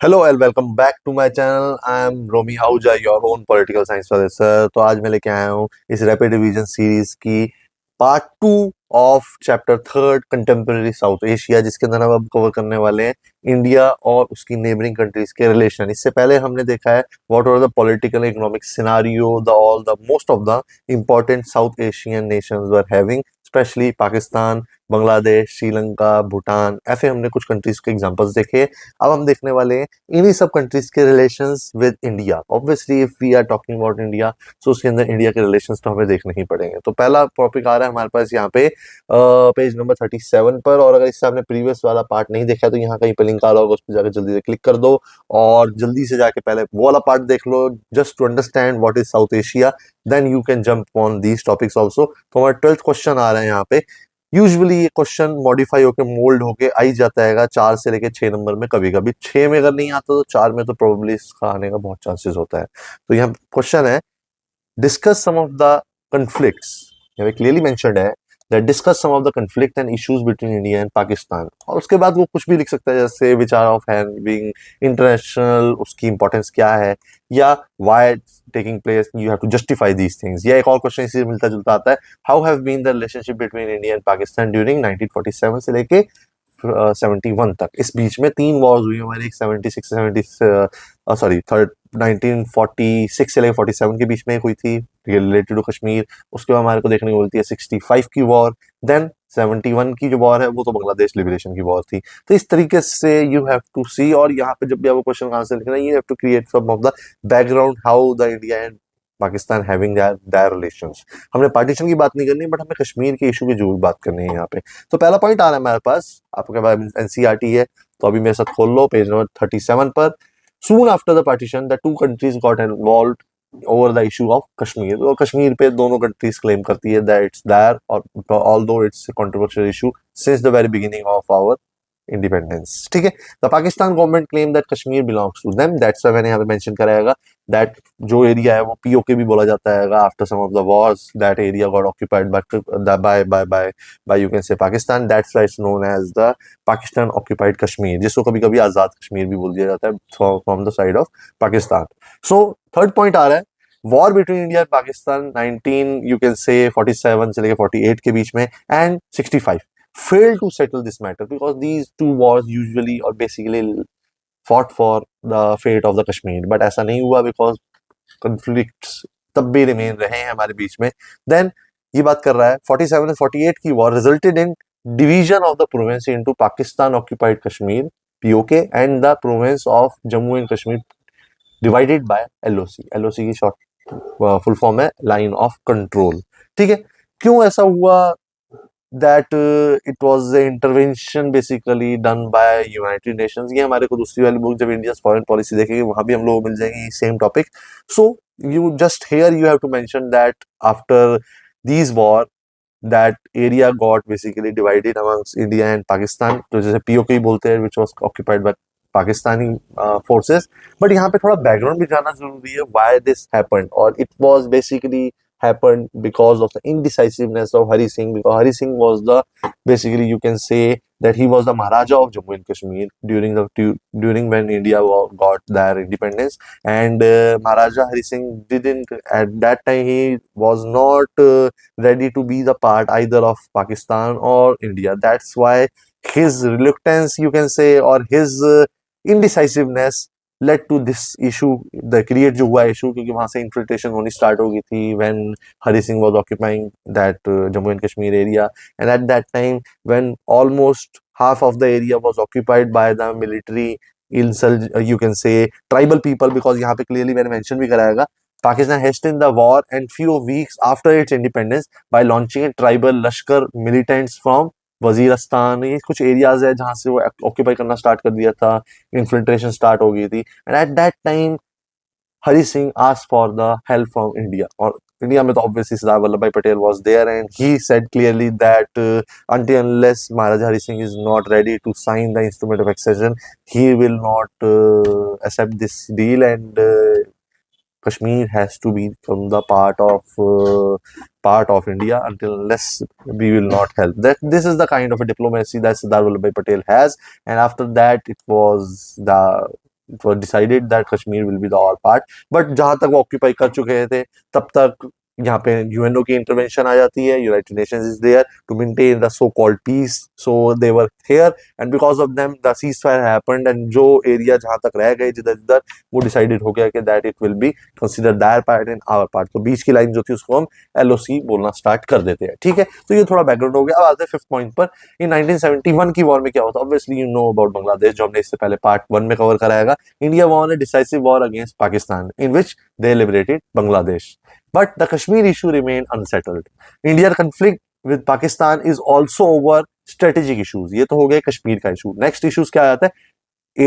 Hello and welcome back to my channel. I am Romi Ahuja, your own political science professor. तो आज मैं लेके आया हूँ इस रैपिड रिवीजन सीरीज की part 2 of chapter 3 contemporary South Asia, जिसके अंदर हम अब कवर करने वाले हैं इंडिया और उसकी नेबरिंग कंट्रीज के रिलेशन। इससे पहले हमने देखा है what are the political economic scenario the all the most of the important South Asian nations were having, specially Pakistan, Bangladesh, Sri Lanka, Bhutan. ऐसे हमने कुछ कंट्रीज के एग्जांपल्स देखे। अब हम देखने वाले हैं इन्हीं सब कंट्रीज के relations with India. Obviously if we are talking about India, so उसके अंदर इंडिया के रिलेशंस तो हमें देखने ही पड़ेंगे। तो पहला टॉपिक आ रहा है हमारे पास यहाँ पे पेज नंबर 37 पर। और अगर इससे आपने प्रीवियस वाला पार्ट नहीं देखा तो यहाँ कहीं पे लिंक आ रहा होगा, उस पर जाकर जल्दी से क्लिक कर दो और जल्दी से जाके पहले वो वाला पार्ट देख लो, just to understand what is South Asia. Then you can jump on these topics also. तो हमारा 12th क्वेश्चन आ रहा है यहाँ पे। यूजुअली ये क्वेश्चन मॉडिफाई होकर मोल्ड होके आ ही जाता है 4 से लेके 6 नंबर में। कभी कभी 6 में अगर नहीं आता तो 4 में तो प्रोबेबली इसका आने का बहुत चांसेस होता है। तो यहाँ क्वेश्चन है, discuss some of the conflicts। यहाँ पे क्लियरली मेंशन्ड है that discuss some of the conflict and issues between India and Pakistan। और उसके बाद वो कुछ भी लिख सकता है, जैसे which are of having international, उसकी इंपॉर्टेंस क्या है, या why it's taking place, you have to justify these things। या एक और क्वेश्चन इसी मिलता जुलता आता है, how have been the relationship between India and Pakistan during 1947 से लेके 71 तक। इस बीच में 3 वॉर्स हुई हमारी, एक 76 सॉरी थर्ड 1946 से लेकर 47 के बीच में एक हुई थी रिलेटेड टू कश्मीर। उसके बाद हमारे को देखने को मिलती है 65 की वॉर। देन 71 की जो वॉर है वो तो बांग्लादेश लिबरेशन की वॉर थी। तो इस तरीके से यू हैव टू सी, और यहाँ पे जब भी आपको क्वेश्चन आंसर लिखना है, you have to create some of the background how the India and Pakistan having their relations. हमने पार्टीशन की बात नहीं करनी, बट हमें कश्मीर के इशू की जरूर बात करनी है यहाँ पे। तो पहला पॉइंट आ रहा है हमारे पास, आपके पास एनसीईआरटी है तो अभी मेरे साथ खोल लो पेज नंबर 37 पर। Soon after the partition the two countries got involved over the issue of Kashmir. तो कश्मीर पे दोनों कंट्रीज क्लेम करती है दैट इट्स देयर, और although it's controversial issue since the very beginning of our independence. ठीक है, the Pakistan government claim that Kashmir belongs to them. That's why मैंने यहाँ पे मेंशन कराएगा दैट जो एरिया है वो पीओके भी बोला जाता है। After some of the wars that area got occupied by you can say Pakistan. That's why it's known as the Pakistan occupied Kashmir, जिसको कभी कभी आजाद कश्मीर भी बोल दिया जाता है from the side of Pakistan. So third point आ रहा है, war between India and Pakistan 19 you can say 47 से लेकर 48 के बीच में and 65 failed to settle this matter because these two wars usually or basically fought for the fate of the Kashmir, but ऐसा नहीं हुआ because conflicts तब भी remain रहे हैं हमारे बीच में। Then ये बात कर रहा है 47 and 48 की war resulted in division of the province into Pakistan occupied Kashmir POK and the province of Jammu and Kashmir divided by LOC। LOC की short full form है line of control। ठीक है, क्यों ऐसा हुआ? that it was the intervention basically done by United Nations। ये हमारे को दूसरी वाली बुक जब इंडिया फॉरेन पॉलिसी देखेंगे वहां भी हम लोग मिल जाएंगे same topic. So you just here you have to mention that after these war that area got basically divided amongst India and Pakistan, तो जैसे POK बोलते हैं, which was occupied by Pakistani forces। but यहाँ पे थोड़ा background भी जानना जरूरी है why this happened, और it was basically happened because of the indecisiveness of Hari Singh, because Hari Singh was the basically you can say that he was the Maharaja of Jammu and Kashmir during when India got their independence। and Maharaja Hari Singh didn't at that time, he was not ready to be the part either of Pakistan or India। That's why his reluctance you can say, or his indecisiveness led to this issue, the create जो हुआ issue, क्योंकि वहां से infiltration होनी start हो गई थी when Hari Singh was occupying that Jammu and Kashmir area। and at that time when almost half of the area was occupied by the military you can say tribal people, because यहाँ पे clearly मैंने mention भी कराएगा Pakistan hastened the war and few weeks after its independence by launching a tribal Lashkar militants from Waziristan. ये कुछ areas है जहां से वो ऑक्यूपाई करना स्टार्ट कर दिया था, इन्फिल्ट्रेशन स्टार्ट हो गई थी। And at that time Hari Singh asked for the help from India, और इंडिया में तो obviously Sardar Vallabh Bhai Patel was there and he said clearly that until unless Maharaja Hari Singh is not ready to sign the instrument of accession, he will not accept this deal, and Kashmir has to become the part of India until unless we will not help. That this is the kind of a diplomacy that Sardar Vallabhbhai Patel has, and after that it was the it was decided that Kashmir will be the our part. But जहां तक वो occupy कर चुके थे तब तक यहाँ पे यूएनओ की इंटरवेंशन आ जाती है. United Nations is there to maintain the so called peace. So they were here and because of them the cease fire happened. And जो एरिया जहां तक रह गए जिधर जिधर, वो डिसाइडेड हो गया कि that it will be consider their part and our part. तो बीच की लाइन जो थी उसको हम एलओसी बोलना स्टार्ट कर देते हैं. ठीक है, तो ये थोड़ा बैकग्राउंड हो गया. अब आते हैं फिफ्थ पॉइंट पर. इन 1971 की वॉर में क्या होता है? Obviously you know about Bangladesh, जो हमने इससे पहले पार्ट 1 में कवर कराएगा. India won A decisive war against Pakistan in which they liberated Bangladesh. But the Kashmir issue remained unsettled. Indian conflict with Pakistan is also over strategic issues. ये तो हो गया कश्मीर का इशू. नेक्स्ट इश्यूज क्या आता है?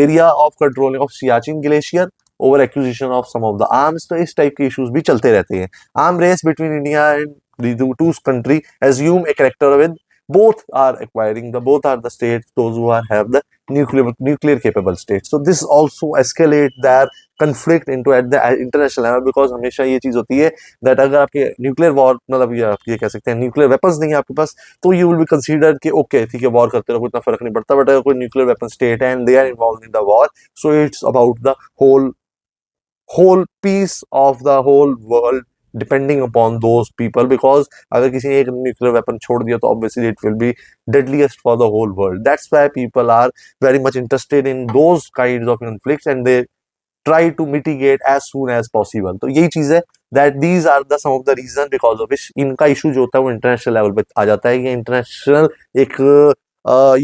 Area of controlling of Siachen glacier, over acquisition of some of the arms. तो इस टाइप के इश्यूज भी चलते रहते हैं. Arm race between India and the two country assume a character with both are acquiring the both are the states those who are have the nuclear capable states. So this also escalate their conflict into at the international level because हमेशा ये चीज होती है that अगर आपके nuclear war मतलब ये कह सकते हैं न्यूक्लियर वेपन्स नहीं है आपके पास, तो यू विल बी कंसीडर्ड कि ओके ठीक है वॉर करते रहो, इतना फर्क नहीं पड़ता. बट अगर कोई न्यूक्लियर वेपन स्टेट है and they are involve in the war, so it's about the whole piece of the whole world depending upon those people. Because अगर किसी ने एक न्यूक्लियर वेपन छोड़ दिया तो obviously it will be deadliest for the whole world. That's why people are very much interested in those kinds of conflicts and they try to mitigate as soon as possible. तो यही चीज है that these are the some of the reason because of which इनका issue जो होता है वो international level पे आ जाता है. ये इंटरनेशनल एक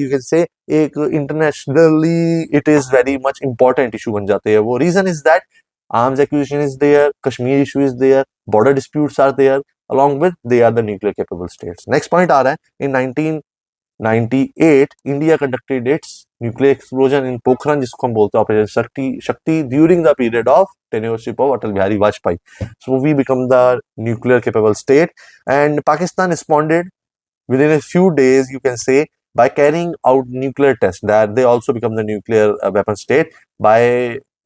यू कैन से एक internationally it is very much important issue बन जाते हैं. वो reason is that arms acquisition is there, Kashmir issue is there, border disputes are there, along with they are the nuclear capable states. Next point आ रहा है in 1998 India conducted its nuclear explosion in Pokhran जिसको हम बोलते हैं operation शक्ति during the period of tenureship of Atal Bihari Vajpayee. So we become the nuclear capable state and Pakistan responded within a few days, you can say, by carrying out nuclear tests. That they also become the nuclear weapon state by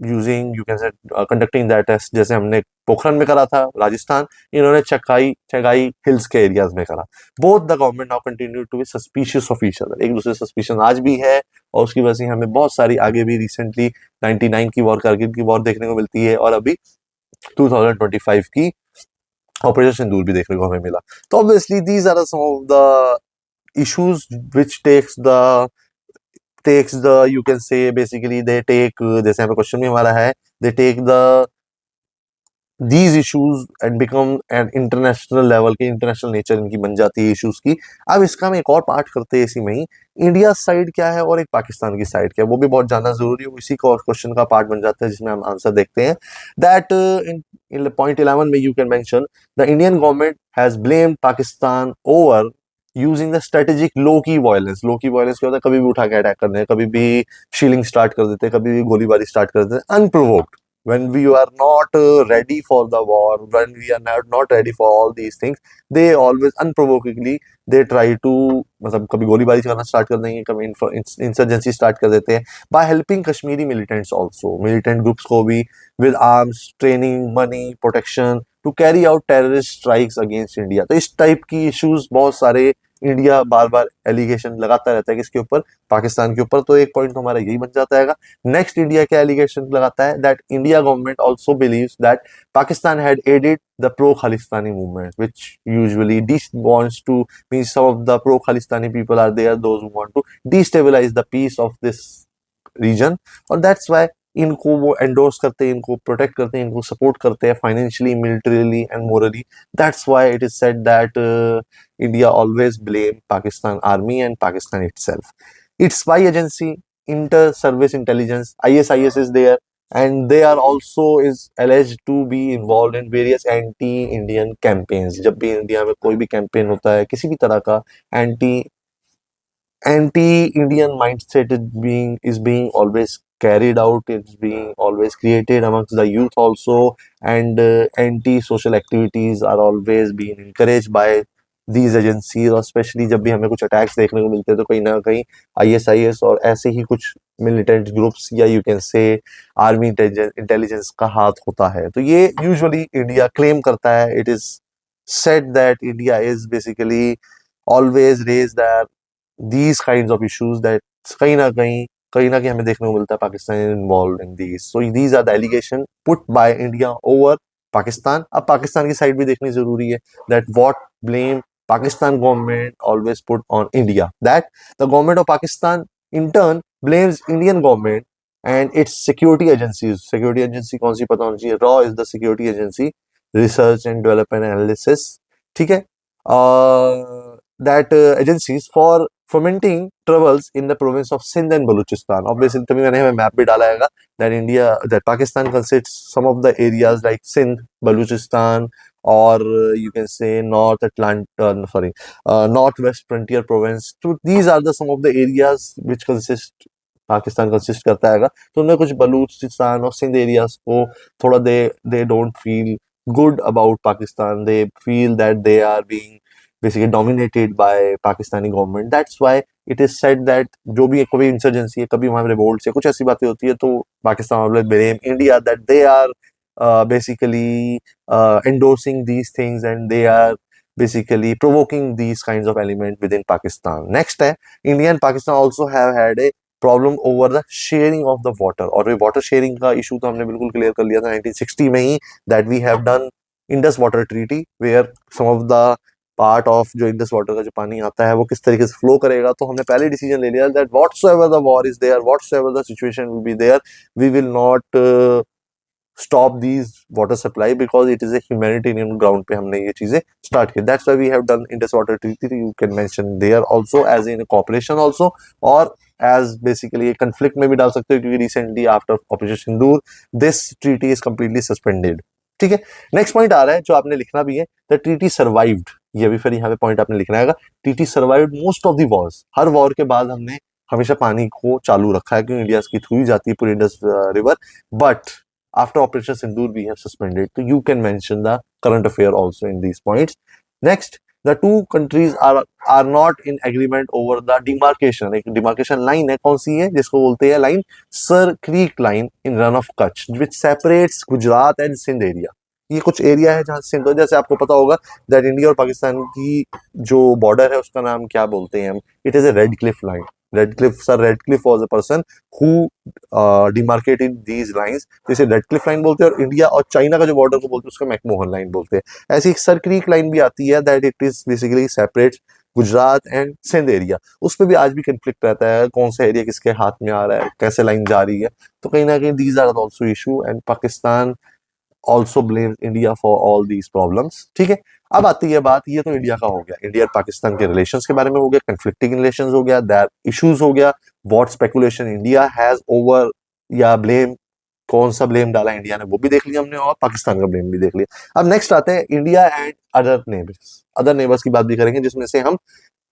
using, you can say, conducting that test. जैसे हमने पोखरन में करा था राजस्थान, इन्होंने Chagai hills के areas में करा. Both the government now continue to be suspicious of each other. एक दूसरे सस्पिशन आज भी है और उसकी वजह से हमें बहुत सारी आगे भी रिसेंटली 99 की वॉर, कारगिल की वॉर देखने को मिलती है और अभी 2025 की ऑपरेशन सिंदूर भी देखने को हमें मिला. तो obviously these are some of the issues which takes the, you can say, basically they take जैसे यहाँ पे क्वेश्चन भी हमारा है, they take these issues and become an international level के इंटरनेशनल नेचर इनकी बन जाती है इश्यूज की. अब इसका हम एक और पार्ट करते हैं इसी में ही. इंडिया साइड क्या है और एक पाकिस्तान की साइड क्या है वो भी बहुत जानना जरूरी है. इसी का और क्वेश्चन का पार्ट बन जाता है जिसमें हम आंसर देखते हैं. दैट इन पॉइंट 11 में you can mention the Indian government has blamed Pakistan over using the strategic low key violence. Low key violence क्या होता है? कभी भी उठा के अटैक करने, कभी भी शीलिंग स्टार्ट कर देते, कभी भी गोलीबारी स्टार्ट कर देते, unprovoked. When we are not ready for the war, when we are not ready for all these things, they always unprovokedly they try to मतलब कभी गोलीबारी करना स्टार्ट कर देंगे, कभी इंसर्जेंसी स्टार्ट कर देते हैं. By helping Kashmiri militants also, militant groups को भी with arms, training, money, protection to carry out terrorist strikes against India. तो इस टाइप की इश्यूज बहुत सारे इंडिया बार बार एलिगेशन लगाता रहता है किसके ऊपर? पाकिस्तान के ऊपर. तो एक पॉइंट तो हमारा यही बन जाता है. नेक्स्ट इंडिया क्या एलिगेशन लगाता है? That India government also believes that Pakistan had aided the pro Khalistani movement which usually wants to mean some of the pro Khalistani people are there those who want to destabilize the peace of this region. और that's why इनको वो endorse करते हैं, इनको protect करते हैं, इनको support करते हैं financially, militarily and morally. That's why it is said that India always blame Pakistan Army and Pakistan itself. Its spy agency, inter-service intelligence, ISIS is there, and they are also is alleged to be involved in various anti-Indian campaigns. जब भी India में कोई भी campaign होता है किसी भी तरह का, anti-Indian mindset is being always carried out. It's being always created amongst the youth also, and anti-social activities are always being encouraged by these agencies. और स्पेशली जब भी हमें कुछ अटैक्स देखने को मिलते हैं तो कहीं ना कहीं ISIS और ऐसे ही कुछ मिलिटेंट ग्रुप्स या यू कैन से आर्मी इंटेलिजेंस का हाथ होता है. तो ये यूजुअली इंडिया क्लेम करता है. It is said that India is basically always raise that these kinds of issues that कहीं ना कहीं कहीं ना कहीं हमें देखने को मिलता है Pakistan involve in these, so these are the allegation put by India over Pakistan. अब पाकिस्तान की साइड भी देखनी जरूरी है, that what blame Pakistan government always put on India, that the government of Pakistan in turn blames Indian government and its security agencies. Security agency कौन सी पता होनी चाहिए? Raw is the security agency, research and development analysis, ठीक है, that agencies for fomenting troubles in the province of Sindh and Balochistan. Obviously तभी मैंने map भी डाला है that India, that Pakistan consists some of the areas like Sindh, Balochistan, or you can say North Atlantic, Northwest Frontier Province. So these are the some of the areas which consist Pakistan consist करता है, तो उनमें कुछ बलूचिस्तान और Sindh areas को थोड़ा they don't feel good about Pakistan. They feel that they are being basically dominated by Pakistani government. That's why it is said that जो भी कभी इंसर्जेंसी है, कभी वहाँ रिवोल्ट या कुछ ऐसी बातें होती है, तो पाकिस्तान वाले blame India that they are basically endorsing these things and they are basically provoking these kinds of elements within Pakistan. Next है, India and Pakistan also have had a problem over the sharing of the water, और water sharing का issue तो हमने बिल्कुल clear कर लिया था 1960 में ही, that we have done Indus water treaty where some of the part of जो इंडस वाटर का जो पानी आता है वो किस तरीके से फ्लो करेगा, तो हमने पहले डिसीजन ले लिया that whatsoever the war is there, whatsoever the situation will be there, we will not stop these water supply because it is a humanitarian ground पे हमने ये चीजें start की. That's why we have done Indus Water Treaty. You can mention there also as in a cooperation also, और as basically a conflict में भी डाल सकते हो, क्योंकि recently after Operation Sindoor this treaty is completely suspended. ठीक है, next point आ रहा है जो आपने लिखना भी है, द ट्रीटी सर्वाइव्ड, ये भी फिर यहाँ पे पॉइंट आपने लिखना है, treaty survived most of the Wars, her war के बाद हमने हमेशा पानी को चालू रखा है क्योंकि इंडिया की थ्रू जाती है पूरी Indus river, but after Operation Sindoor we have suspended. So you can mention the current affair also in these points. Next, the two countries are not in agreement over the demarcation. एक demarcation line है, कौन सी है, जिसको बोलते हैं line Sir Creek line in Rann of Kutch, which separates Gujarat and Sindh area. ये कुछ area है जहाँ सिंध, जैसे आपको पता होगा दैट इंडिया और पाकिस्तान की जो बॉर्डर है उसका नाम क्या बोलते हैं हम, it is a red Cliff line. Sir Redcliffe was a person who demarcated these lines. जैसे रेडक्लिफ लाइन बोलते हैं, और इंडिया और चाइना का जो बॉर्डर को बोलते हैं उसको मैकमोहन लाइन बोलते हैं. ऐसी एक सर क्रीक लाइन भी आती है that it is basically separate Gujarat and Sindh area. उस पर भी आज भी कंफ्लिक्ट रहता है, कौन सा एरिया किसके हाथ में आ रहा है, कैसे लाइन जा रही है, तो कहीं ना कहीं these are also issue and Pakistan also blame India for all these problems. ठीक है, अब आती है बात, ये तो इंडिया का हो गया, इंडिया और पाकिस्तान के रिलेशंस के बारे में हो गया, कंफ्लिक्टिंग रिलेशंस हो गया, दैट इश्यूज हो गया, what speculation India has over, या ब्लेम, कौन सा ब्लेम डाला इंडिया ने वो भी देख लिया हमने, और पाकिस्तान का ब्लेम भी देख लिया. अब नेक्स्ट आते हैं इंडिया एंड अदर नेबर्स की बात भी करेंगे, जिसमें से हम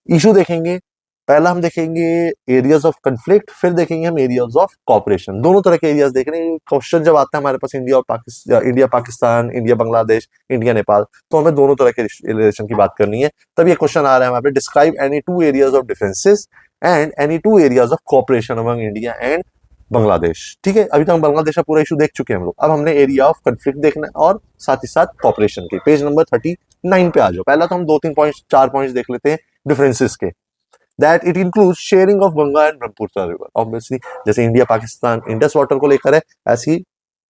इशू देखेंगे. पहला हम देखेंगे एरियाज ऑफ कंफ्लिक्ट, फिर देखेंगे हम एरियाज ऑफ कॉपरेशन. दोनों तरह के एरियाज देख रहे हैं. क्वेश्चन जब आता है हमारे पास इंडिया और Pakistan, India Pakistan, India Bangladesh, India Nepal, तो हमें दोनों तरह के रिलेशन की बात करनी है. तब ये क्वेश्चन आ रहा है हमारे पे, describe any two areas of differences and any two areas of corporation among India and Bangladesh. ठीक है, अभी तक हम बांग्लादेश का पूरा इशू देख चुके हैं हम लोग. अब हमने एरिया ऑफ कंफ्लिक्ट देखना है और साथ ही साथ कॉपरेशन के. पेज नंबर 39 पे आ जाओ. पहला तो हम 2-3 पॉइंट 4 पॉइंट्स देख लेते हैं डिफरेंसेस के. That it includes sharing of Ganga and Brahmaputra river. Obviously, जैसे इंडिया पाकिस्तान इंडस वाटर को लेकर है, ऐसी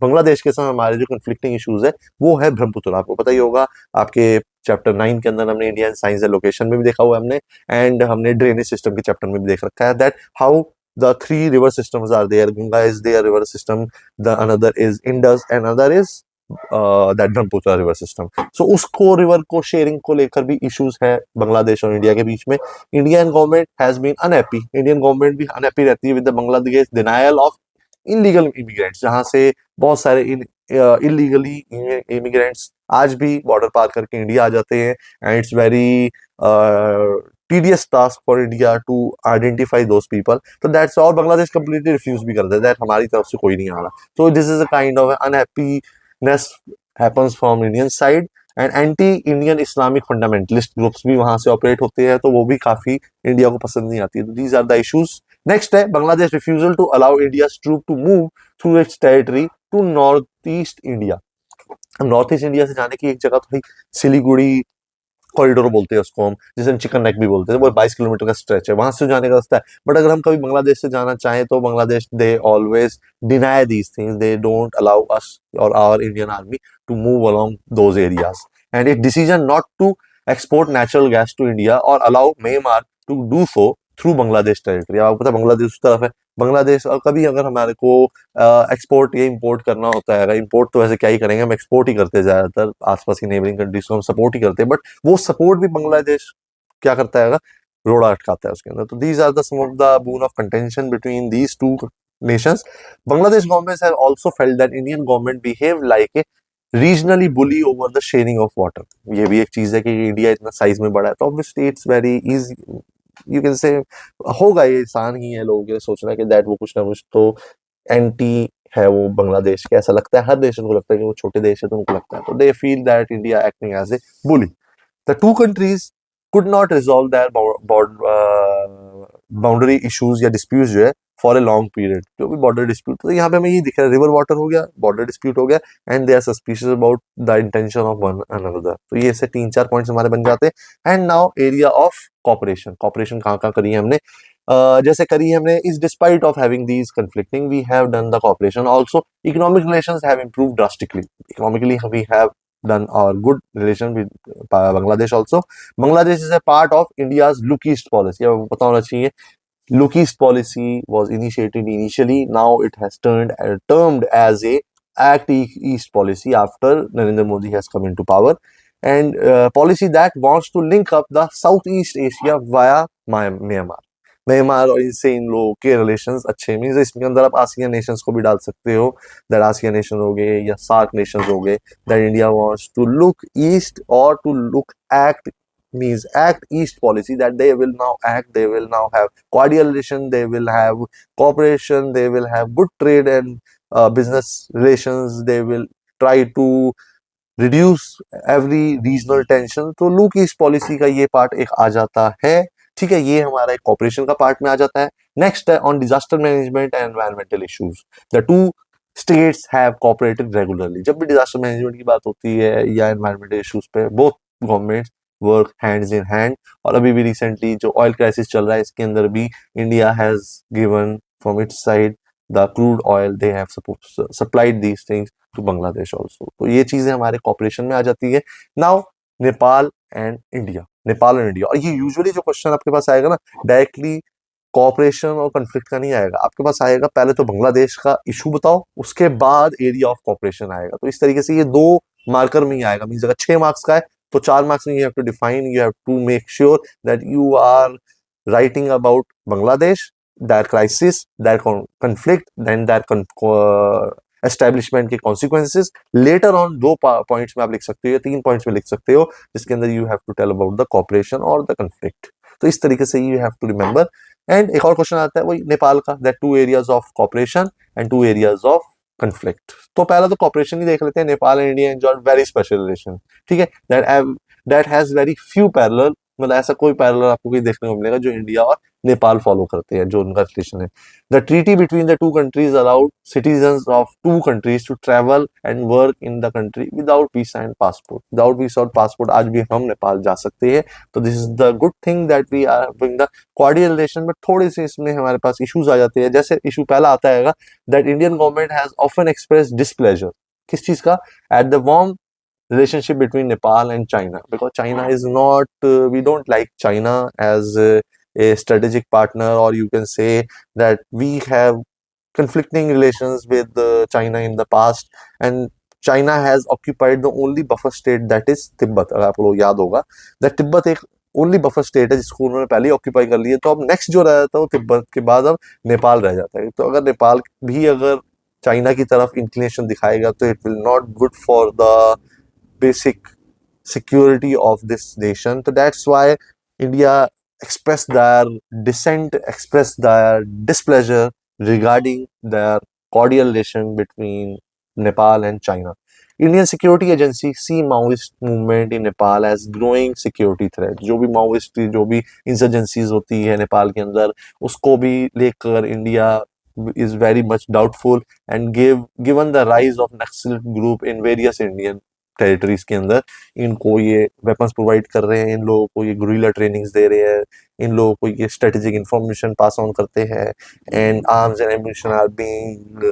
बांग्लादेश के साथ हमारे जो कंफ्लिक्टिंग इश्यूज है वो है ब्रह्मपुत्र. आपको पता ही होगा, आपके चैप्टर 9 के अंदर हमने इंडियन साइंस एंड लोकेशन में भी देखा हुआ है हमने, एंड हमने ड्रेनेज सिस्टम के चैप्टर में भी देख रखा है that how the 3 river systems are there. Ganga is there river system, the another is Indus and another is that Brahmaputra river system. So उसको रिवर को शेयरिंग को लेकर भी इश्यूज है बांग्लादेश और इंडिया के बीच में. Indian government has been unhappy, Indian government भी अनहैप्पी रहती है with the Bangladesh denial of illegal immigrants, जहां से बहुत सारे इलीगली इमिग्रेंट्स आज भी बॉर्डर पार करके इंडिया आ जाते हैं, and it's very tedious task for India to identify those people. So that's all. Bangladesh completely refuse भी करता है that हमारी तरफ से कोई नहीं आ रहा. So this is a kind of unhappiness happens from Indian side, and anti-Indian Islamic fundamentalist groups भी वहां से ऑपरेट होते हैं, तो वो भी काफी इंडिया को पसंद नहीं आती है. तो these are the issues. Next है Bangladesh refusal to allow India's troop to move through its territory to northeast India. North east India से जाने की एक जगह तो भाई सिलीगुड़ी, कॉरिडोर बोलते हैं उसको हम, जिसे हम चिकन नेक भी बोलते हैं, वो 22 किलोमीटर का स्ट्रेच है, वहां से जाने का रास्ता है। बट अगर हम कभी बांग्लादेश से जाना चाहें तो Bangladesh they always deny these things, they don't allow us और our Indian army to move along those areas, and it decision not to export natural gas to India और allow Myanmar to do so through Bangladesh territory. आपको पता है बांग्लादेश उस तरफ है, बांग्लादेश, और कभी अगर हमारे को एक्सपोर्ट या इंपोर्ट करना होता है, इंपोर्ट तो वैसे क्या ही करेंगे, हम एक्सपोर्ट ही करते हैं ज्यादातर, आसपास की नेबरिंग कंट्रीज को हम सपोर्ट ही करते हैं, बट वो सपोर्ट भी बांग्लादेश क्या करता है, रोड़ा अटकाता है उसके अंदर। तो these are the some of the bone of contention between these two nations. Bangladesh government has also felt that Indian government behave like a regionally bully over the sharing of water. ये भी एक चीज है कि India इतना size में बड़ा है तो obviously it's very easy, you can से होगा, ये इंसान ही है, लोगों के सोचना कि दैट वो कुछ ना कुछ तो एंटी है वो बांग्लादेश के, ऐसा लगता है हर नेशन को, लगता है कि वो छोटे देश है तो उनको लगता है, तो they feel that India acting as a bully. The two countries could not resolve their boundary issues या डिस्प्यूट जो है फॉर ए लॉन्ग पीरियड, जो भी बॉर्डर डिस्प्यूट, तो यहाँ पे हमें ये दिख रहा है रिवर वाटर हो गया, बॉर्डर डिस्प्यूट हो गया, and they are suspicious about the intention of one another. तो ये से 3-4 पॉइंट्स हमारे बन जाते हैं। And now area of cooperation, cooperation कहाँ कहाँ करी है हमने, जैसे करी है हमने, is despite of having these conflicting we have done the cooperation also, economic relations have improved drastically, economically we have done our good relation with Bangladesh also. Bangladesh is a part of India's Look East policy, अब पता होना चाहिए। Look East policy was initiated initially, now it has termed as a Act East policy after Narendra Modi has come into power, and policy that wants to link up the Southeast Asia via Myanmar। Myanmar और इनसे इन लोगों के relations अच्छे, means इसके अंदर आप ASEAN Nations को भी डाल सकते हो, दैट आसियान नेशन हो गए या सार्क नेशंस हो गए, that India wants to look east और to look act, means act east policy, that they will now act, they will now have cordial relation, they will have cooperation, they will have good trade and business relations, they will try to reduce every regional tension। तो look east policy का ये part एक आ जाता है, ठीक है, ये हमारा एक कॉपरेशन का पार्ट में आ जाता है। नेक्स्ट है on disaster management and environmental issues, the two states have cooperated regularly. जब भी डिजास्टर मैनेजमेंट की बात होती है या एनवायरमेंटल इश्यूज पे, both governments work hands in hand. और अभी भी रिसेंटली जो ऑयल क्राइसिस चल रहा है इसके अंदर भी India has given from its side the crude oil, they have supplied these things to Bangladesh also. तो ये चीजें हमारे कॉपरेशन में आ जाती है। Now Nepal and India, Nepal और इंडिया, और ये यूजुअली जो क्वेश्चन आपके पास आएगा ना, डायरेक्टली कॉपरेशन और कंफ्लिक्ट का नहीं आएगा, आपके पास आएगा पहले तो बांग्लादेश का इशू बताओ, उसके बाद एरिया ऑफ कॉपरेशन आएगा। तो इस तरीके से ये 2 मार्कर में ही आएगा, मीन्स अगर 6 मार्क्स का है तो 4 मार्क्स में you have to define, you have to make sure that you are writing about Bangladesh, that crisis, that conflict, then that establishment के कॉन्सिक्वेंसेस। लेटर ऑन 2 पॉइंट्स में आप लिख सकते हो या 3 पॉइंट्स में लिख सकते हो, जिसके अंदर you have to tell about the cooperation और द कंफ्लिक्ट। तो इस तरीके से you have to remember. And एक और क्वेश्चन आता है वही नेपाल का, that 2 areas of cooperation and 2 areas of conflict. तो पहला तो कॉपरेशन ही देख लेते हैं। Nepal and India enjoy very special relation, ठीक है, that has very few parallel, मतलब ऐसा कोई पैरेलल आपको कोई देखने को मिलेगा जो इंडिया और नेपाल फॉलो करते हैं, जो उनका रिलेशन है। The treaty between the 2 countries allowed citizens of 2 countries to travel and work in the country without visa and passport. Without visa और पासपोर्ट आज भी हम नेपाल जा सकते हैं। तो this is the good thing that we are having the cordial relation. But थोड़े से इसमें हमारे पास इश्यूज आ जाते हैं। जैसे इशू पहला आता है that Indian government has often express displeasure, किस चीज का, at the warm relationship between Nepal and China, because China is not, we don't like China as a strategic partner, or you can say that we have conflicting relations with China in the past, and China has occupied the only buffer state, that is Tibet। अगर आपको याद होगा that Tibet एक only buffer state है जिसको उन्होंने पहले occupy कर लिया। तो अब नेक्स्ट जो रह जाता है वो तिब्बत के बाद अब नेपाल रह जाता है। तो अगर नेपाल भी अगर चाइना की तरफ इंक्लिनेशन दिखाएगा तो it will not good for the basic security of this nation। So that's why India expressed their dissent, expressed their displeasure regarding their cordial relation between Nepal and China। Indian security agency see Maoist movement in Nepal as growing security threat। जो भी Maoist, जो भी insurgencies होती है नेपाल के अंदर, उसको भी लेकर India is very much doubtful, and given the rise of Naxal group in various Indian territories के अंदर इनको ये वेपन्स प्रोवाइड कर रहे हैं, इन लोगों को ये गुरिल्ला ट्रेनिंग्स दे रहे हैं, इन लोगों को ये स्ट्रेटेजिक इंफॉर्मेशन पास ऑन करते हैं, and arms and ammunition are being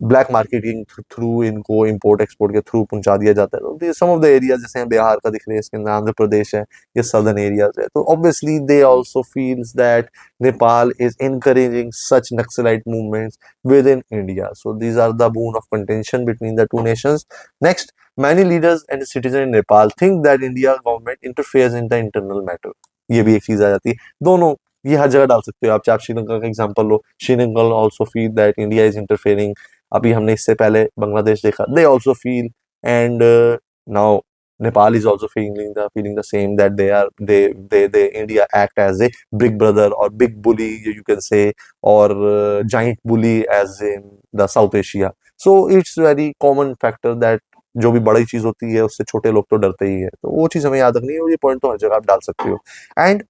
black marketing through इनको इम्पोर्ट एक्सपोर्ट के थ्रू पहुंचा दिया जाता है। तो सम ऑफ द एरिया जैसे बिहार का दिख रहे हैं, इसके अंदर आंध्र प्रदेश है, ये सदर्न एरियाज है, तो obviously they also feels that Nepal is encouraging such Naxalite movements within India. So these are the bone of contention between the two nations. Next, many leaders and citizens in Nepal think that India government interferes in the internal matter. ये भी एक चीज आ जाती है। दोनों ये हर जगह डाल सकते हो आप, चाहे आप श्रीलंका का example low, Sri Lanka also feel that India is interfering. अभी हमने इससे पहले बांग्लादेश देखा, they also feel, and now Nepal is also feeling the same, that they India act as a big brother or big bully, you can say, or giant bully as in the South Asia. So it's very common factor that जो भी बड़ी चीज होती है उससे छोटे लोग तो डरते ही है, तो वो चीज हमें याद रखनी है, और ये पॉइंट तो हर जगह आप डाल सकते हो। एंड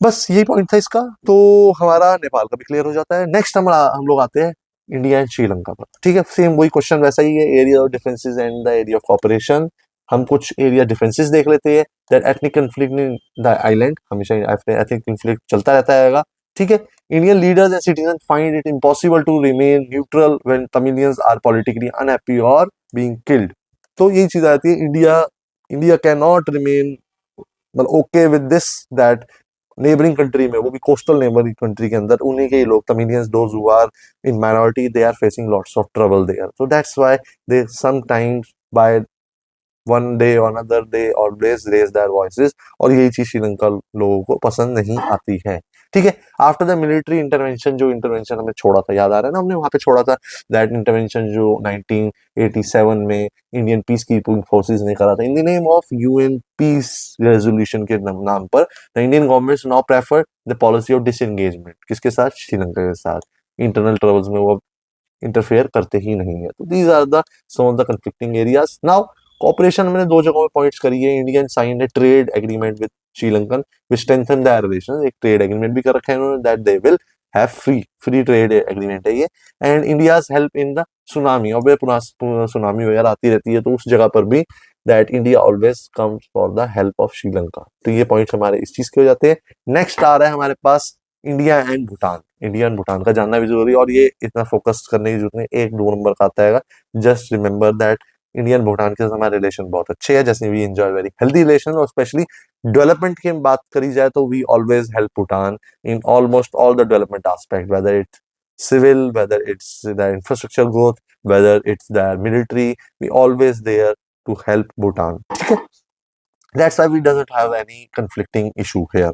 बस यही पॉइंट था इसका, तो हमारा नेपाल का भी क्लियर हो जाता है। नेक्स्ट हम लोग आते हैं इंडिया एंड श्रीलंका पर। ठीक है, सेम वही क्वेश्चन वैसा ही है, area of differences and the area of cooperation. हम कुछ एरिया डिफरेंसेस देख लेते हैं। That ethnic conflict in the island, हमेशा एथनिक कन्फ्लिक्ट चलता रहता है। ठीक है, Indian leaders and citizen find it impossible to remain neutral when Tamilians are politically unhappy और बीइंग किल्ड। तो यही चीज आती है, इंडिया कैन नॉट रिमेन मतलब okay with this, that neighbouring country में, वो भी कोस्टल नेबरिंग कंट्री के अंदर, उन्हीं के ही लोग Tamilians, those who are in minority, they are facing lots of trouble there. So that's why they sometimes by one day or another they always raise their voices, और यही चीज श्रीलंका लोगों को पसंद नहीं आती है। ठीक है, आफ्टर द मिलिट्री इंटरवेंशन, जो इंटरवेंशन हमें छोड़ा था, याद आ रहा है ना, हमने वहां पे छोड़ा था, दैट इंटरवेंशन जो 1987 में इंडियन पीस कीपिंग फोर्सेस ने करा था in the name of UN peace resolution के नाम पर। The Indian government now prefer the policy of disengagement, किसके साथ? श्रीलंका के साथ। इंटरनल ट्रबल्स में वो इंटरफेयर करते ही नहीं है। तो these are the some of the conflicting areas. Now cooperation मैंने दो जगहों में पॉइंट्स करी है। Indian signed a trade agreement with Sri Lankan which strengthen their relation, एक ट्रेड एग्रीमेंट भी कर रखा है उन्होंने, that they will have free trade agreement है ये। And India's help in the tsunami, और सुनामी वगैरह आती रहती है, तो उस जगह पर भी that India always comes for the help of Sri Lanka. तो ये पॉइंट्स हमारे इस चीज के हो जाते हैं। नेक्स्ट आ रहा है हमारे पास India and Bhutan. India and Bhutan का जानना भी जरूरी है, और ये इतना फोकस करने की जरूरत नहीं, एक दो नंबर का आता है। Just remember that Indian Bhutan के साथ हमारे रिलेशन बहुत अच्छे हैं, जैसे we enjoy very healthy relation, और स्पेशली डेवलपमेंट की बात करी जाए तो we always help Bhutan in almost all the development aspect, whether it's civil, whether it's the infrastructure growth, whether it's the military, we always there to help Bhutan. That's why we doesn't have any conflicting issue here.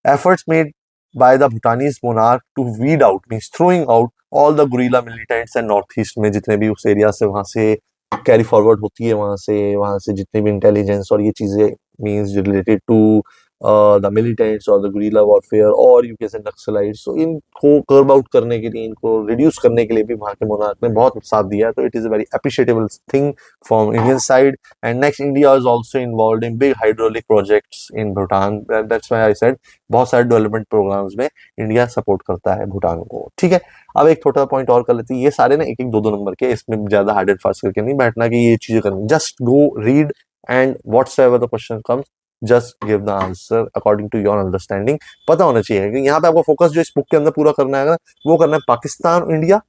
Efforts made by the Bhutanese monarch to weed out, means throwing out all the guerrilla militants and northeast में जितने भी उस area से वहां से carry forward होती है, वहां से जितने भी इंटेलिजेंस और ये चीजें means related to the militants और द गुरिल्ला वॉरफेयर और यू कैन से नक्सलाइट्स, तो इनको कर्ब आउट करने के लिए, इनको रिड्यूस करने के लिए भी वहां के मोनार्क ने बहुत साथ दिया है। तो it is a very appreciable thing from Indian side. And next, India is also involved in big hydraulic projects in Bhutan, that's why I said बहुत सारे डेवलपमेंट प्रोग्राम्स में इंडिया सपोर्ट करता है भूटान को। ठीक है, अब एक छोटा पॉइंट और कर लेते हैं, ये सारे ना एक एक दो दो नंबर के, इसमें ज्यादा हार्ड एंड फास्ट करके नहीं बैठना कि ये चीजें करनी, just go read and whatsoever the question comes just give the answer according to your understanding. पता होना चाहिए कि यहाँ पे आपको फोकस जो इस बुक के अंदर पूरा करना है वो करना है पाकिस्तान इंडिया।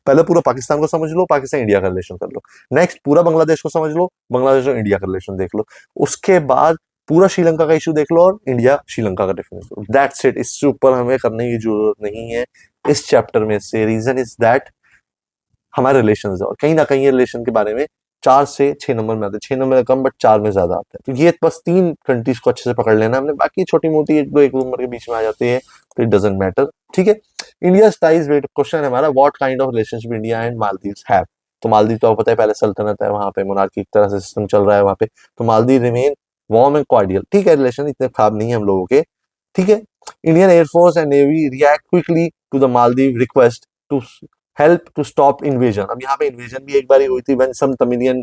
पहले पूरा पाकिस्तान को समझ लो, पाकिस्तान इंडिया का रिलेशन कर लो। नेक्स्ट पूरा बांग्लादेश को समझ लो, बांग्लादेश और इंडिया का रिलेशन देख लो। उसके बाद पूरा श्रीलंका का इशू देख लो और इंडिया श्रीलंका का डिफरेंस। दैट्स इट, इससे ऊपर हमें करने की जरूरत नहीं है इस चैप्टर में से। रीजन इज दैट हमारे रिलेशन है, और कहीं ना कहीं ये रिलेशन के बारे में 4 से 6 नंबर में आते हैं, 6 नंबर कम बट 4 में ज्यादा आता है। तो ये बस 3 कंट्रीज को अच्छे से पकड़ लेना हमने, बाकी छोटी मोटी एक दो नंबर के बीच में आ जाती है, तो इट डजंट मैटर। ठीक है, इंडिया टाइज विद क्वेश्चन है हमारा, what kind of relationship India and Maldives have. तो मालदीव तो आपको पता है पहले सल्तनत है, वहां पे मोनार्की की तरह से सिस्टम चल रहा है वहां पे, तो Maldives remain warm and cordial. ठीक है, रिलेशन इतने खराब नहीं है हम लोगों के। ठीक है, Indian air force and navy react quickly to the Maldive request to help to stop invasion. अब यहाँ पे इन्वेजन भी एक बार हुई थी, when some Tamilian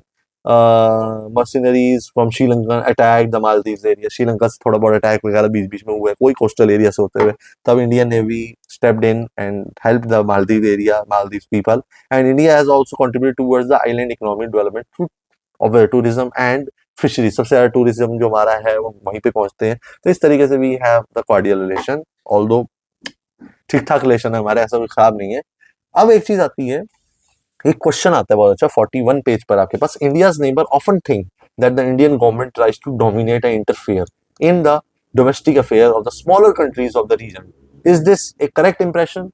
mercenaries from Sri Lanka attack the Maldives area. Sri Lanka से थोड़ा बहुत अटैक वगैरह बीच बीच में हुआ है, कोई कोस्टल एरिया से होते हुए, तब Indian navy stepped in and help the Maldives area, Maldives people, and India has also contributed towards the island economic development through of tourism and fishery, सबसे ज्यादा टूरिज्म जो हमारा है वो वहीं पे पहुंचते हैं। तो इस तरीके से we have the cordial relation, although ठीक ठाक रिलेशन है हमारे, ऐसा कोई खराब नहीं है। अब एक चीज आती है, एक क्वेश्चन आता है बहुत अच्छा 41 पेज पर आपके पास, India's neighbour often think that the Indian government tries to dominate and interfere in the domestic affair of the smaller countries of the region, is this a correct impression?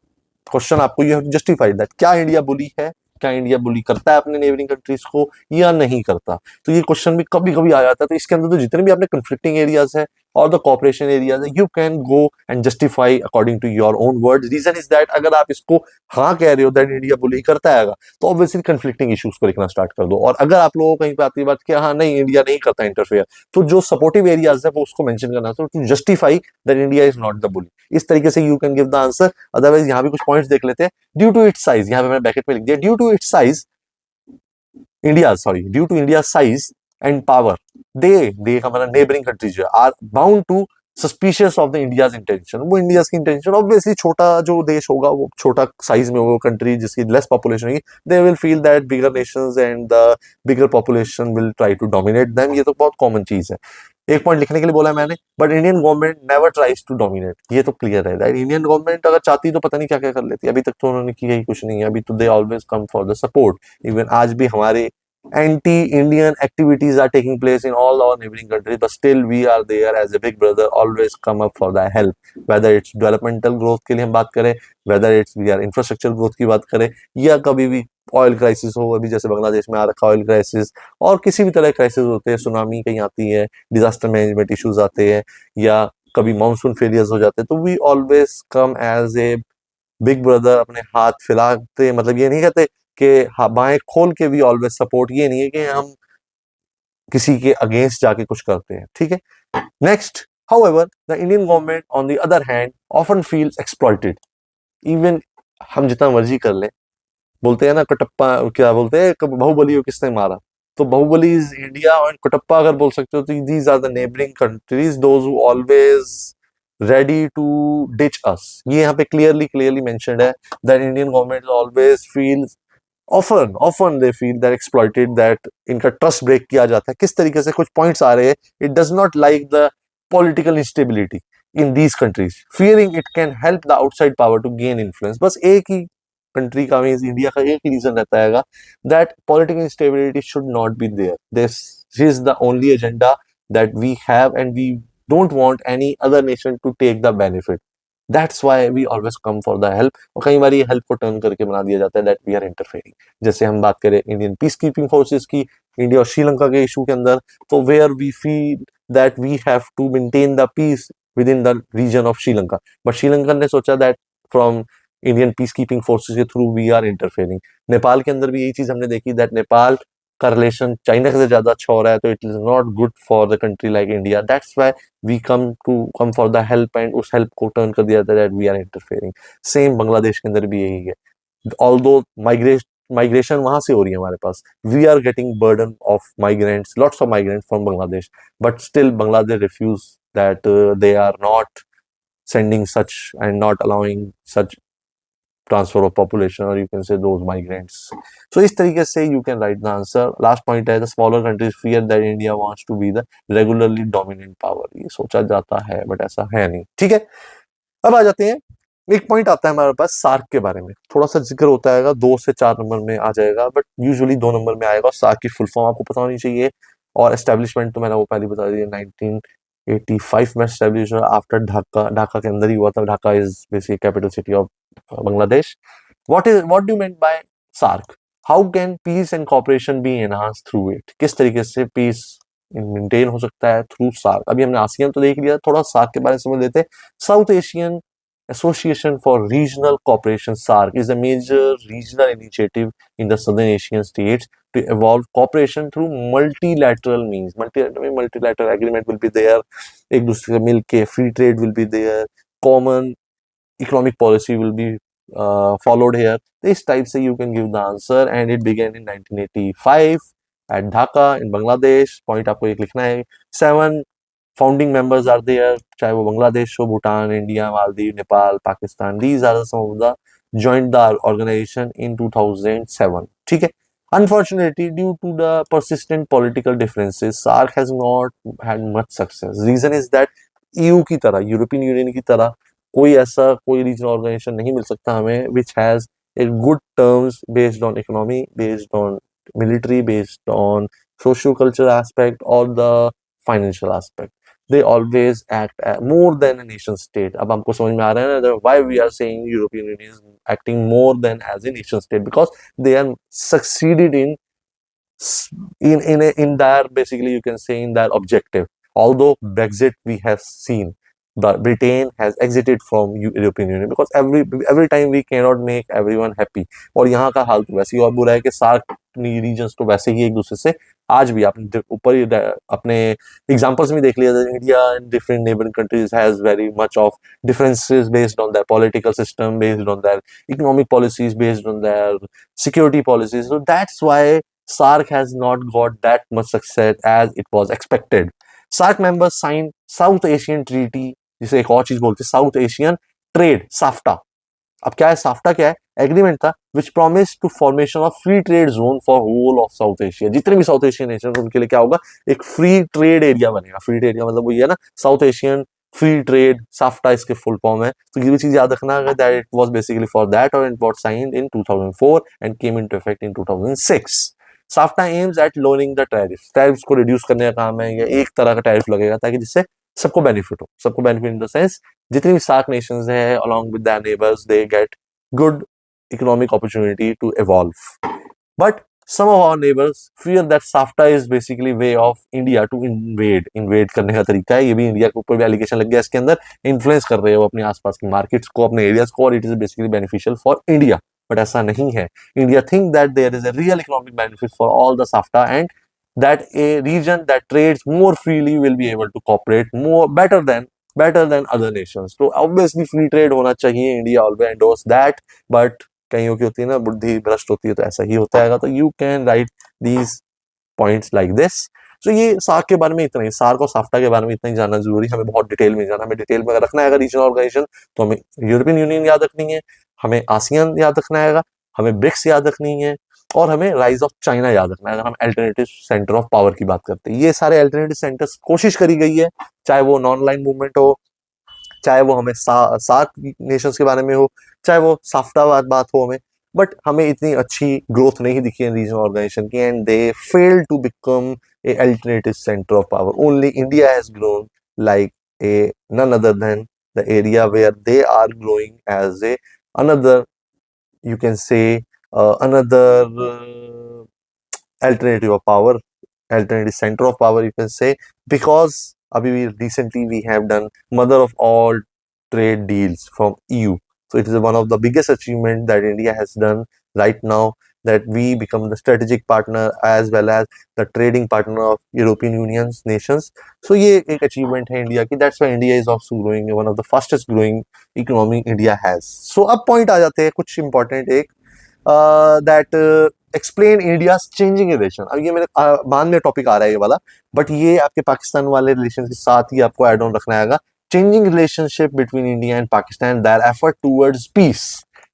Question आपको, you have justified that, क्या India bully है, क्या India बुली करता है अपने neighbouring countries को या नहीं करता? तो ये क्वेश्चन भी कभी कभी आ जाता है। तो इसके अंदर तो जितने भी आपने कंफ्लिक्टिंग एरियाज है और द कॉपरेशन एरियाज है, you can go and justify according to your own words. Reason is that अगर आप इसको हाँ कह रहे हो दैट इंडिया बुली करता है, तो ऑब्वियसली कंफ्लिक्टिंग इश्यूज को लिखना स्टार्ट कर दो। और अगर आप लोगों को कहीं पे आती है बात कि हाँ नहीं इंडिया नहीं करता इंटरफेयर, तो जो सपोर्टिव एरियाज है वो उसको मेंशन करना, तो to justify that India is not the bully. इस तरीके से you can give the answer. Otherwise यहाँ भी कुछ पॉइंट्स देख लेते हैं। ड्यू टू इट्स साइज, यहाँ पे मैंने ब्रैकेट में लिख दिया, due to its size due to India size and power, they हमारा नेबरिंग कंट्रीज जो are bound to suspicious of the India's intention. वो इंडिया की इंटेंशन, ऑब्वियसली छोटा जो देश होगा, वो छोटा साइज में वो कंट्री जिसकी लेस पॉपुलेशन होगी, they will feel that bigger nations and the bigger population will try to dominate them. ये तो बहुत कॉमन चीज है, एक पॉइंट लिखने के लिए बोला है मैंने। But Indian government never tries to dominate, ये तो क्लियर है दैट इंडियन गवर्नमेंट अगर चाहती तो पता नहीं क्या क्या कर लेती। अभी तक तो उन्होंने किया ही कुछ नहीं है। अभी तो they always come for the support. Even आज भी हमारे anti-Indian activities are taking place in all our neighboring countries, but still we are there as a big brother, always come up for the help. Whether it's developmental growth के लिए हम बात करें, whether it's we are infrastructure growth की बात करें, या कभी भी ऑयल क्राइसिस हो, अभी जैसे बांग्लादेश में आ रखा ऑयल क्राइसिस, और किसी भी तरह क्राइसिस होते हैं, सुनामी कहीं आती है, डिजास्टर मैनेजमेंट इश्यूज आते हैं, या कभी मानसून फेलियर्स हो जाते हैं, तो we always come as a big brother, अपने हाथ फैलाते। मतलब ये नहीं कहते कि बाएं खोल के भी ऑलवेज सपोर्ट, ये नहीं है कि हम किसी के अगेंस्ट जाके कुछ करते हैं, ठीक है। Next, however the Indian government on the other hand often feels exploited. Even हम जितना मर्जी कर ले, बोलते हैं ना कटप्पा, क्या बोलते हैं, बाहुबली को किसने मारा, तो बाहुबली इज इंडिया, और कटप्पा अगर बोल सकते हो तो these are the neighbouring countries those who always ready to ditch us. ये यहाँ पे क्लियरली मेंशन्ड है that Indian government always feels often they feel that exploited, that इनका ट्रस्ट ब्रेक किया जाता है। किस तरीके से, कुछ पॉइंट्स आ रहे हैं, it does not like the political instability in these countries, fearing it can help the outside power to gain influence. बस एक ही कंट्री का, मीन इंडिया का एक ही रीजन रहता है that political instability should not be there. This is the only agenda that we have and we don't want any other nation to take the benefit. That's why we always come for the help. और कई बार ये help को turn करके बना दिया जाता है that we are interfering. जैसे हम बात करें इंडियन पीस कीपिंग फोर्सेस की, इंडिया और श्रीलंका के इशू के अंदर, तो where we feel that we have to maintain the peace with in the region of Sri Lanka, but Sri Lankan ने सोचा that from Indian peace keeping forces के through we are interfering. Nepal के अंदर भी यही चीज हमने देखी दैट नेपाल का रिलेशन चाइना से ज्यादा अच्छा हो रहा है, तो it is not good for the country like India. That's why we come for the help, and उस हेल्प को टर्न कर दिया that we are interfering. Same Bangladesh के अंदर भी यही है, ऑल्दो माइग्रेशन वहां से हो रही है हमारे पास, we are getting burden of migrants, lots of migrants from Bangladesh, but still Bangladesh refuse that, they are not sending such and not allowing such transfer of population, or you can say those migrants. So इस तरीके से you can write the answer. Last point है, the smaller countries fear that India wants to be the regularly dominant power. ये सोचा जाता है but ऐसा है नहीं, ठीक है। अब आ जाते हैं, एक पॉइंट आता है हमारे पास सार्क के बारे में, थोड़ा सा जिक्र होता है, 2 से 4 नंबर में आ जाएगा, बट यूजुअली 2 नंबर में आएगा। सार्क की फुल फॉर्म आपको पता होनी चाहिए, और एस्टेब्लिशमेंट तो मैंने वो पहले बता दिया, 1985 में एस्टेब्लिश आफ्टर ढाका के अंदर ही हुआ था। Dhaka is basically capital city of Bangladesh. What do you mean by SAARC? How can peace and cooperation be enhance through it? किस तरीके से पीस मेंटेन हो सकता है थ्रू सार्क? अभी हमने आसियान तो देख लिया, थोड़ा सार्क के बारे में समझ लेते हैं। South Asian Association for Regional Cooperation, SAARC, is a major regional initiative in the Southern Asian states to evolve cooperation through multilateral means. Multilateral agreement will be there, एक दूसरे से मिलके free trade will be there, common economic policy will be followed here. This type से you can give the answer, and it began in 1985 at Dhaka in Bangladesh. Point आपको एक लिखना है। 7 founding members are there, चाहे वो बांग्लादेश हो, Bhutan, India, Maldives, Nepal, Pakistan. These are some of the joint the organization in 2007, ठीक है। Unfortunately, due to the persistent political differences, SARC has not had much success. Reason is that EU की तरह, European union की तरह कोई रीजनल ऑर्गेनाइजेशन नहीं मिल सकता हमें which has a good terms based on economy, based on military, based on socio-cultural aspect or the financial aspect. They always act more than a nation state. अब हमको समझ में आ रहा है ना why we are saying European Union is acting more than as a nation state, because they are succeeded in their, basically you can say, in their objective. Although Brexit we have seen, but Britain has exited from European Union because every time we cannot make everyone happy. और यहाँ का हाल तो वैसे ही और बुरा है कि SAARC regions तो वैसे ही एक दूसरे से आज भी आपने ऊपर ही अपने एग्जांपल्स में देख लिया, India and different neighbouring countries has very much of differences based on their political system, based on their economic policies, based on their security policies. So that's why SARC has not got that much success as it was expected. SARC members signed South Asian Treaty, जिसे एक और चीज बोलते हैं south Asian trade, SAFTA. अब क्या है SAFTA, क्या है एग्रीमेंट था which promise to formation of free trade zone for whole of South Asia. जितने भी साउथ एशियन नेशन उनके लिए क्या होगा, एक फ्री ट्रेड एरिया बनेगा. फ्री ट्रेड एरिया मतलब वही है ना, South Asian free trade, SAFTA इसके फुल फॉर्म है. तो ये भी चीज याद रखना है that it was basically for that और it was signed in 2004 and came into effect in 2006. SAFTA aims at lowering the tariff. Tariffs को रिड्यूस करने का काम है. या एक तरह का टैरिफ लगेगा ताकि जिससे सबको बेनिफिट हो. सबको बेनिफिट इन द सेंस जितनी भी सार्क नेशंस है along with their neighbors they get good economic opportunity to evolve. But some of our neighbors fear that SAFTA is basically way of India to invade करने का तरीका है. ये भी India के ऊपर भी एलिगेशन लग गया इसके अंदर. इन्फ्लुएंस कर रहे हो अपने आसपास की मार्केट्स को, अपने एरियाज को, और it is basically beneficial for India. But ऐसा नहीं है. India think that there is a real economic benefit for all the SAFTA and that a region that trades more freely will be able to cooperate more better than other nations. तो obviously free trade होना चाहिए. India always endorse that, but कईयों की होती है ना बुद्धि भ्रष्ट होती है तो ऐसा ही होता है. तो you can write these points like this. So ये सार्क के बारे में इतना ही, सार्क और साफ्टा के बारे में इतना ही जानना जरूरी. हमें बहुत डिटेल में जाना, हमें डिटेल में अगर रखना है रीजनल ऑर्गेनाइजेशन तो हमें यूरोपियन यूनियन याद रखनी है, हमें आसियान याद रखना है, हमें ब्रिक्स याद रखनी है, और हमें राइज ऑफ चाइना याद रखना है अगर हम अल्टरनेटिव सेंटर ऑफ पावर की बात करते हैं. ये सारे अल्टरनेटिव सेंटर्स कोशिश करी गई है, चाहे वो नॉन लाइन मूवमेंट हो, चाहे वो हमें सार्क नेशंस के बारे में हो, चाहे वो साफ्टा बात हो हमें. बट हमें इतनी अच्छी ग्रोथ नहीं दिखी है रीजनल ऑर्गेनाइजेशन की, and they fail to become a alternative center of power. Only India has grown like a none other than the area where they are growing as a another, you can say, another alternative of power, alternative center of power, you can say, because abhi recently we have done mother of all trade deals from EU. So it is one of the biggest achievement that India has done right now, that we become the strategic partner as well as the trading partner of European Union's nations. So ये एक achievement है India की. That's why India is also growing, one of the fastest growing economy India has. So अब point आ जाते हैं कुछ important एक that explain India's changing relation. अब ये मेरे बाद में टॉपिक आ रहा है ये वाला, बट ये आपके पाकिस्तान वाले रिलेशन के साथ ही आपको एड ऑन रखना आएगा. Changing relationship between India and Pakistan, their effort towards peace.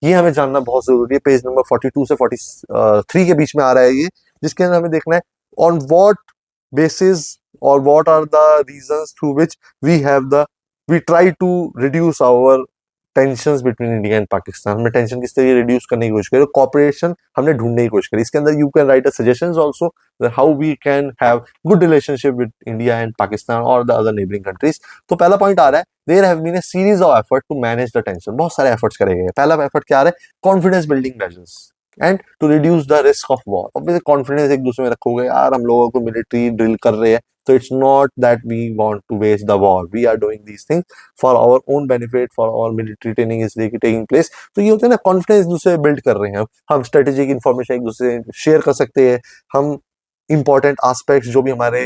ये हमें जानना बहुत जरूरी है. पेज नंबर 42 से 43 के बीच में आ रहा है ये, जिसके अंदर हमें देखना है ऑन व्हाट बेसिस और what are the reasons through which we try to reduce our tensions between India and Pakistan. हमने टेंशन किस तरीके रिड्यूस करने की कोशिश करी, कॉपरेशन हमने ढूंढने की कोशिश करी. इसके अंदर you can write a suggestions also how we can have good relationship with India and Pakistan और द अदर नेबरिंग कंट्रीज. तो पहला पॉइंट आ रहा है, there have been a series of effort to manage the tension. बहुत सारे efforts करे गए. पहला एफर्ट क्या आ रहा है, confidence building measures and to reduce the risk of war. Obviously confidence एक दूसरे में रखोगे, यार हम लोगों को मिलिट्री ड्रिल कर रहे हैं, so it's not that we want to wage the war. We are doing these things for our own benefit, for our military training is taking place. तो ये होता है ना, कॉन्फिडेंस दूसरे बिल्ड कर रहे हैं. हम स्ट्रेटेजिक इन्फॉर्मेशन एक दूसरे शेयर कर सकते हैं. हम इंपॉर्टेंट एस्पेक्ट्स जो भी हमारे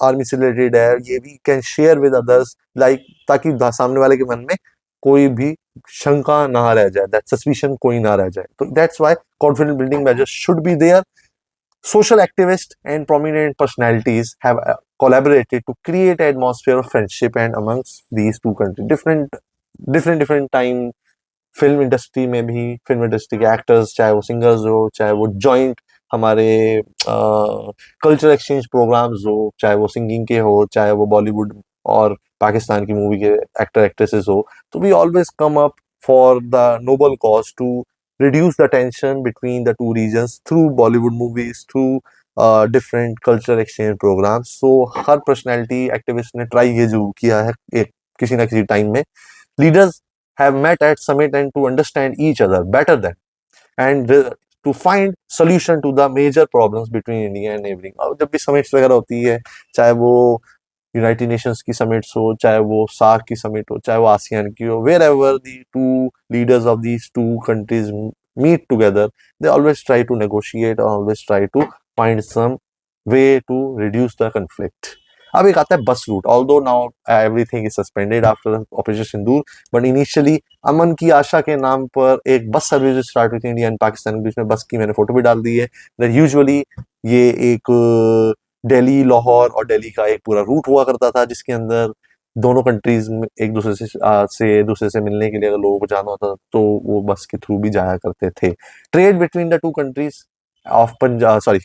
आर्मी से रिलेटेड है, ये भी can share with others, like ताकि सामने वाले के मन में कोई भी शंका ना रह जाए, दैट सस्पिशन कोई ना रह जाए. तो that's why confidence building measures should be there. Social activists and prominent personalities have collaborated to create an atmosphere of friendship and amongst these two countries. Different time film industry में भी, film industry के actors, चाहे वो singers हो, चाहे वो joint हमारे culture exchange programmes हो, चाहे वो सिंगिंग के हो, चाहे वो बॉलीवुड और पाकिस्तान की मूवी के एक्टर एक्ट्रेसेस हो, तो we always come up for the noble cause to reduce the tension between the two regions through Bollywood movies, through different cultural exchange programs. So her personality activist ने try ये जरूर किया है एक किसी ना किसी time में. Leaders have met at summit and to understand each other better than and to find solution to the major problems between India and neighboring. और जब भी summits वगैरह होती है, चाहे वो यूनाइटेड नेशंस की समिट्स हो, चाहे वो सार्क की समिट हो, चाहे वो आसियान की हो, wherever the two leaders of these two countries meet together, they always try to negotiate और always try to find some way to reduce the conflict. अब एक आता है bus route. Although now everything is suspended after operation Sindoor, but initially Aman ki Asha के नाम पर एक bus service start हुई थी इंडिया एंड पाकिस्तान के बीच में. बस की मैंने फोटो भी डाल दी है. यूजुअली ये एक दिल्ली, लाहौर और दिल्ली का एक पूरा रूट हुआ करता था, जिसके अंदर दोनों कंट्रीज में एक दूसरे से मिलने के लिए अगर लोगों को जाना होता तो वो बस के थ्रू भी जाया करते थे. Trade between the two countries of Punjab, sorry,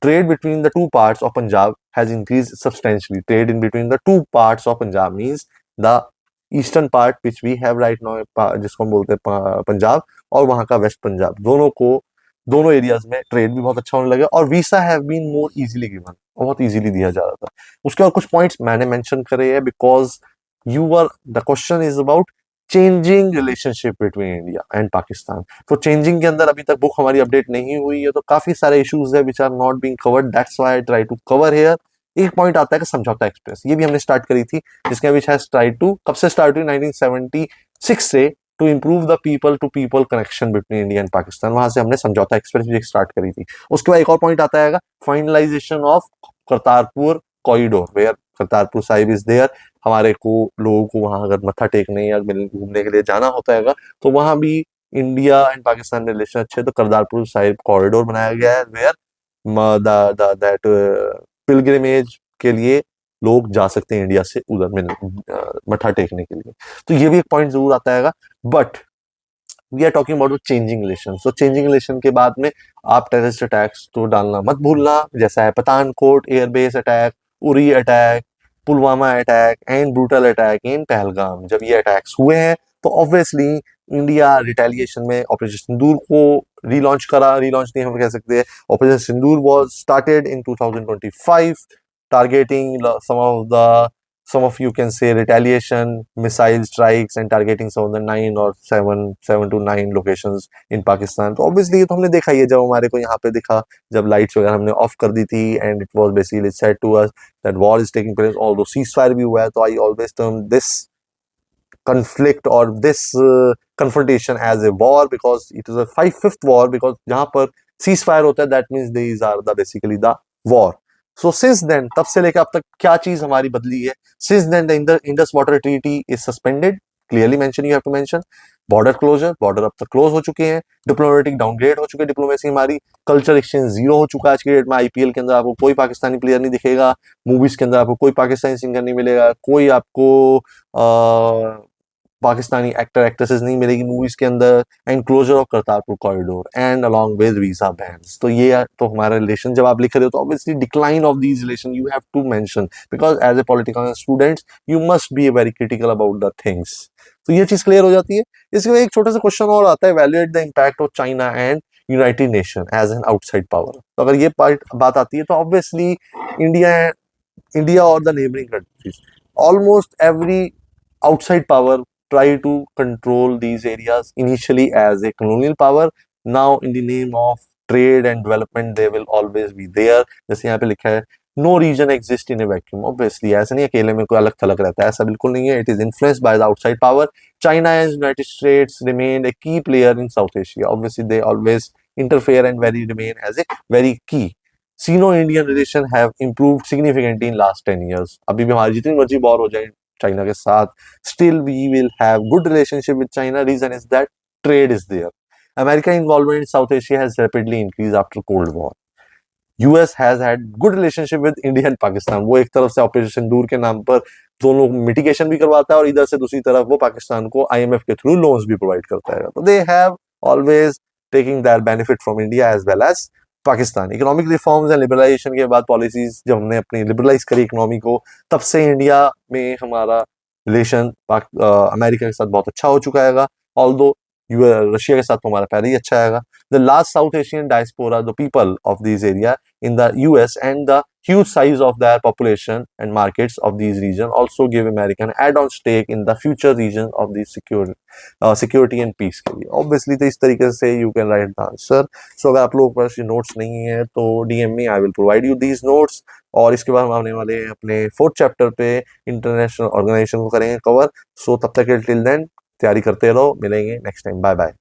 trade between the two parts of Punjab has increased substantially. Trade in between the two parts of Punjab means the eastern part which we have right now, जिसको हम बोलते हैं पंजाब, और वहाँ का waste Punjab, दोनों areas में trade भी बहुत अच्छा होने लगा और visa have been more easily given, बहुत इजीली दिया जा रहा था. उसके और कुछ पॉइंट्स मैंने मेंशन करे हैं because the question is about changing relationship between India and Pakistan. तो चेंजिंग के अंदर अभी तक बुक हमारी अपडेट नहीं हुई है, तो काफी सारे इश्यूज है which are not being covered, that's why I try to cover here. एक पॉइंट आता है कि समझौता एक्सप्रेस, ये भी हमने स्टार्ट करी थी, जिसके विच हैज ट्राई टू, कब से स्टार्ट हुई, 1976 से, to improve the people to people connection between India and Pakistan. वहां से हमने समझौता एक्सप्रेस भी स्टार्ट करी थी. उसके बाद एक और पॉइंट आता है finalization of Kartarpur corridor, where Kartarpur Sahib is there. हमारे को लोगों को वहां अगर मत्था टेकने या घूमने के लिए जाना होता है तो वहां भी इंडिया एंड पाकिस्तान रिलेशन अच्छे, तो करतारपुर साहिब कॉरिडोर बनाया गया है वेयर दैट पिलग्रिमेज के लिए लोग जा सकते हैं इंडिया से उधर मत्था टेकने के लिए. तो ये भी एक पॉइंट जरूर आता है. But we are talking about changing relation. तो चेंजिंग रिलेशन के बाद में आप टेररिस्ट अटैक्स तो डालना मत भूलना, जैसा है Pathankot airbase attack, Uri attack, Pulwama attack and brutal attack in Pahalgam. जब ये अटैक्स हुए हैं तो ऑब्वियसली इंडिया रिटेलिएशन में ऑपरेशन सिंदूर को रीलॉन्च नहीं हम कह सकते. Operation Sindoor was started in 2025 targeting some of you can say retaliation missile strikes and targeting some of the 7 to 9 locations in Pakistan. तो obviously ये तो हमने देखा ही है, जब हमारे को यहाँ पे दिखा, जब लाइट्स वगैरह हमने ऑफ कर दी थी and it was basically said to us that war is taking place, although ceasefire भी हुआ है. तो I always term this conflict or this confrontation as a war because it is a fifth war, because जहाँ पर ceasefire होता है that means these are basically the war. So since then, तब से लेकर अब तक क्या चीज हमारी बदली है? Since then the Indus Water Treaty is suspended, clearly mention, you have to mention. Border closure, border अब तक क्लोज हो चुके हैं. डिप्लोमेटिक डाउनग्रेड हो चुके हैं, डिप्लोमेसी हमारी. कल्चर एक्सचेंज जीरो हो चुका है आज की डेट में. आईपीएल के अंदर आपको कोई पाकिस्तानी प्लेयर नहीं दिखेगा, मूवीज के अंदर आपको कोई पाकिस्तानी सिंगर नहीं मिलेगा, कोई आपको पाकिस्तानी एक्टर एक्ट्रेसेस नहीं मिलेगी मूवीज के अंदर. And closure of Kartarpur corridor and along with visa bans. तो ये तो हमारा रिलेशन जब आप लिख रहे हो तो obviously decline of these relation you have to mention, because as a political students you must be very critical about the things. तो ये चीज क्लियर हो जाती है. इसके बाद एक छोटा सा क्वेश्चन और आता है, valuate the impact of China and United Nation as an outside power. तो अगर ये बात आती है तो ऑब्वियसली इंडिया और the neighbouring countries, almost every outside power try to control these areas initially as a colonial power. Now in the name of trade and development they will always be there. जैसे यहाँ पे लिखा है no region exists in a vacuum. Obviously ऐसा नहीं अकेले में कोई अलग थलग रहता है, ऐसा बिल्कुल नहीं है. It is influenced by the outside power. China and United States remain a key player in South Asia. Obviously they always interfere and remain as a very key. Sino-Indian relation have improved significantly in last 10 years. अभी भी हमारी जितनी मर्जी war हो जाए China के साथ, still we will have good relationship with China. Reason is that trade is there. America involvement in South Asia has rapidly increased after Cold War. US has had good relationship with India and Pakistan. वो एक तरफ से operation सिंदूर के नाम पर दोनों mitigation भी करवाता है और इधर से दूसरी तरफ वो पाकिस्तान को IMF के थ्रू लोन्स भी प्रोवाइड करता है. तो they have always taking their benefit from India as well as Pakistan. Economic reforms and liberalization के बाद पॉलिसीज जब हमने अपनी लिबरलाइज करी इकोनॉमी को, तब से इंडिया में हमारा रिलेशन अमेरिका के साथ बहुत अच्छा हो चुका है। ऑल्दो रशिया के साथ तो हमारा पहले ही अच्छा है। The large south Asian diaspora, the people of this area in the US, and the huge size of their population and markets of these regions also give America an add-on stake in the future region of the security and peace के लिए। Obviously तो इस तरीके से you can write the answer। So अगर आप लोगों के पास ये notes नहीं है तो DM में I will provide you these notes। और इसके बाद हम आने वाले हैं अपने 4th चैप्टर पे, इंटरनेशनल ऑर्गेनाइजेशन को करेंगे कवर। सो तब तक till then तैयारी करते रहो, मिलेंगे नेक्स्ट टाइम, बाय बाय।